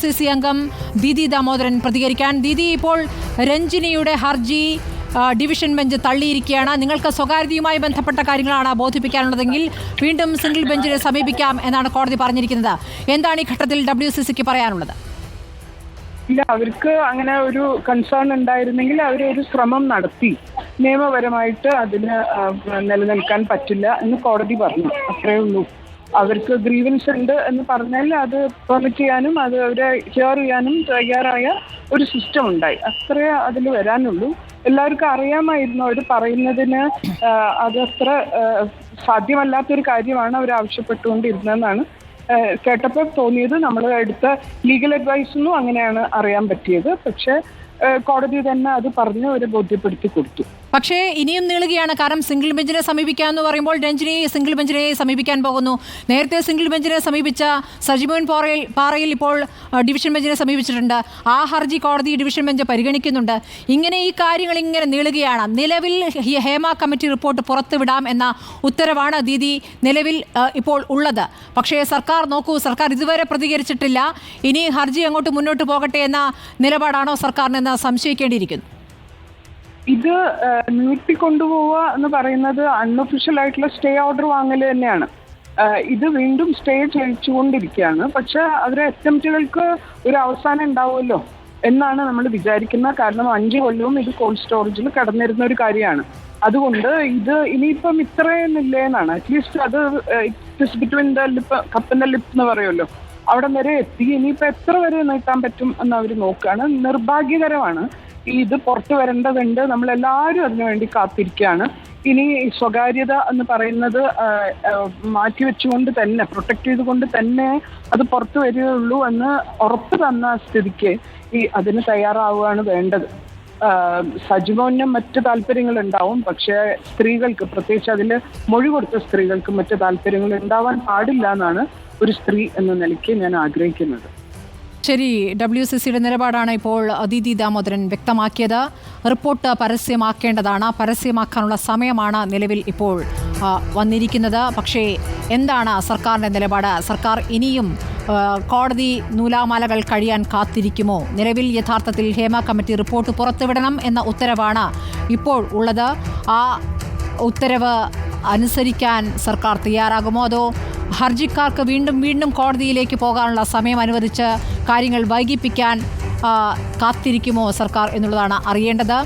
CC അംഗം ദീദി ദാമോദരൻ പ്രതികരിക്കാൻ. ദീദി, ഇപ്പോൾ രഞ്ജിനിയുടെ ഹർജി ഡിവിഷൻ ബെഞ്ച് തള്ളിയിരിക്കുകയാണ്. നിങ്ങൾക്ക് സ്വകാര്യതയുമായി ബന്ധപ്പെട്ട കാര്യങ്ങളാണ് ബോധിപ്പിക്കാനുള്ളതെങ്കിൽ വീണ്ടും സിംഗിൾ ബെഞ്ചിനെ സമീപിക്കാം എന്നാണ് കോടതി പറഞ്ഞിരിക്കുന്നത്. എന്താണ് ഈ ഘട്ടത്തിൽ WCCക്ക് പറയാനുള്ളത്? ഇല്ല, അവർക്ക് അങ്ങനെ ഒരു കൺസേൺ ഉണ്ടായിരുന്നെങ്കിൽ അവരൊരു ശ്രമം നടത്തി നിയമപരമായിട്ട് അതിന് നിലനിൽക്കാൻ പറ്റില്ല എന്ന് കോടതി പറഞ്ഞു. അത്രേ ഉള്ളൂ. അവർക്ക് ഗ്രീവൻസ് ഉണ്ട് എന്ന് പറഞ്ഞാൽ അത് പെർമിറ്റ് ചെയ്യാനും അത് അവരെ ഹിയർ ചെയ്യാനും തയ്യാറായ ഒരു സിസ്റ്റം ഉണ്ടായി. അത്രേ അതിൽ വരാനുള്ളൂ. എല്ലാവർക്കും അറിയാമായിരുന്നു അവർ പറയുന്നതിന് അതത്ര സാധ്യമല്ലാത്തൊരു കാര്യമാണ് അവർ ആവശ്യപ്പെട്ടുകൊണ്ടിരുന്നതെന്നാണ് കേട്ടപ്പോൾ തോന്നിയത്. നമ്മൾ എടുത്ത ലീഗൽ അഡ്വൈസൊന്നും അങ്ങനെയാണ് അറിയാൻ പറ്റിയത്. പക്ഷേ കോടതി തന്നെ അത് പറഞ്ഞ് അവരെ ബോധ്യപ്പെടുത്തി കൊടുത്തു. പക്ഷേ ഇനിയും നീളുകയാണ്. കാരണം സിംഗിൾ ബെഞ്ചിനെ സമീപിക്കാമെന്ന് പറയുമ്പോൾ രഞ്ജിനി സിംഗിൾ ബെഞ്ചിനെ സമീപിക്കാൻ പോകുന്നു. നേരത്തെ സിംഗിൾ ബെഞ്ചിനെ സമീപിച്ച സജിമോൻ പാറയിൽ ഇപ്പോൾ ഡിവിഷൻ ബെഞ്ചിനെ സമീപിച്ചിട്ടുണ്ട്. ആ ഹർജി കോടതി ഡിവിഷൻ ബെഞ്ച് പരിഗണിക്കുന്നുണ്ട്. ഇങ്ങനെ ഈ കാര്യങ്ങൾ ഇങ്ങനെ നീളുകയാണ്. നിലവിൽ ഹേമ കമ്മിറ്റി റിപ്പോർട്ട് പുറത്തുവിടാം എന്ന ഉത്തരവാണ് ദീദി നിലവിൽ ഇപ്പോൾ ഉള്ളത്. പക്ഷേ സർക്കാർ ഇതുവരെ പ്രതികരിച്ചിട്ടില്ല. ഇനി ഹർജി അങ്ങോട്ട് മുന്നോട്ട് പോകട്ടെ എന്ന നിലപാടാണോ സർക്കാരിനെന്ന് സംശയിക്കേണ്ടിയിരിക്കുന്നു. ഇത് നീട്ടിക്കൊണ്ടുപോവുക എന്ന് പറയുന്നത് അൺഒഫീഷ്യൽ ആയിട്ടുള്ള സ്റ്റേ ഓർഡർ വാങ്ങൽ തന്നെയാണ്. ഇത് വീണ്ടും സ്റ്റേ ചെയ്യിച്ചുകൊണ്ടിരിക്കുകയാണ്. പക്ഷെ അവരുടെ അറ്റംപ്റ്റുകൾക്ക് ഒരു അവസാനം ഉണ്ടാവുമല്ലോ എന്നാണ് നമ്മൾ വിചാരിക്കുന്നത്. കാരണം 5 കൊല്ലവും ഇത് കോൾഡ് സ്റ്റോറേജിൽ കിടന്നിരുന്ന ഒരു കാര്യമാണ്. അതുകൊണ്ട് ഇത് ഇനിയിപ്പം ഇത്രയൊന്നുമില്ലേ എന്നാണ്. അറ്റ്ലീസ്റ്റ് അത് ഇറ്റ്സ് ബിറ്റ്വീൻ ദ ലിപ്പ് കപ്പിന്റെ ലിപ്പ് എന്ന് പറയുമല്ലോ, അവിടെ വരെ എത്തി. ഇനിയിപ്പോൾ എത്ര വരെ നീട്ടാൻ പറ്റും എന്ന് അവർ നോക്കുകയാണ്. നിർഭാഗ്യകരമാണ്. ഇത് പുറത്തു വരേണ്ടതുണ്ട്. നമ്മളെല്ലാവരും അതിനുവേണ്ടി കാത്തിരിക്കുകയാണ്. ഇനി സ്വകാര്യത എന്ന് പറയുന്നത് മാറ്റിവെച്ചുകൊണ്ട് തന്നെ, പ്രൊട്ടക്ട് ചെയ്തുകൊണ്ട് തന്നെ അത് പുറത്തു വരികയുള്ളൂ എന്ന് ഉറപ്പ് തന്ന സ്ഥിതിക്ക് അതിന് തയ്യാറാവുകയാണ് വേണ്ടത്. സജിമോന് മറ്റ് താല്പര്യങ്ങൾ ഉണ്ടാവും. പക്ഷേ സ്ത്രീകൾക്ക്, പ്രത്യേകിച്ച് അതിൽ മൊഴി കൊടുത്ത സ്ത്രീകൾക്ക് മറ്റ് താല്പര്യങ്ങൾ ഉണ്ടാവാൻ പാടില്ല എന്നാണ് ഒരു സ്ത്രീ എന്ന നിലയ്ക്ക് ഞാൻ ആഗ്രഹിക്കുന്നത്. ശരി, WCCയുടെ നിലപാടാണ് ഇപ്പോൾ ദീദി ദാമോദരൻ വ്യക്തമാക്കിയത്. റിപ്പോർട്ട് പരസ്യമാക്കേണ്ടതാണ്. പരസ്യമാക്കാനുള്ള സമയമാണ് നിലവിൽ ഇപ്പോൾ വന്നിരിക്കുന്നത്. പക്ഷേ എന്താണ് സർക്കാരിൻ്റെ നിലപാട്? സർക്കാർ ഇനിയും കോടതി നൂലാമാലകൾ കഴിയാൻ കാത്തിരിക്കുമോ? നിലവിൽ യഥാർത്ഥത്തിൽ ഹേമ കമ്മിറ്റി റിപ്പോർട്ട് പുറത്തുവിടണം എന്ന ഉത്തരവാണ് ഇപ്പോൾ ഉള്ളത്. ആ ഉത്തരവ് അനുസരിക്കാൻ സർക്കാർ തയ്യാറാകുമോ? അതോ ഹർജിക്കാർക്ക് വീണ്ടും കോടതിയിലേക്ക് പോകാനുള്ള സമയം അനുവദിച്ച് കാര്യങ്ങൾ വൈകിപ്പിക്കാൻ കാത്തിരിക്കുമോ സർക്കാർ എന്നുള്ളതാണ് അറിയേണ്ടത്.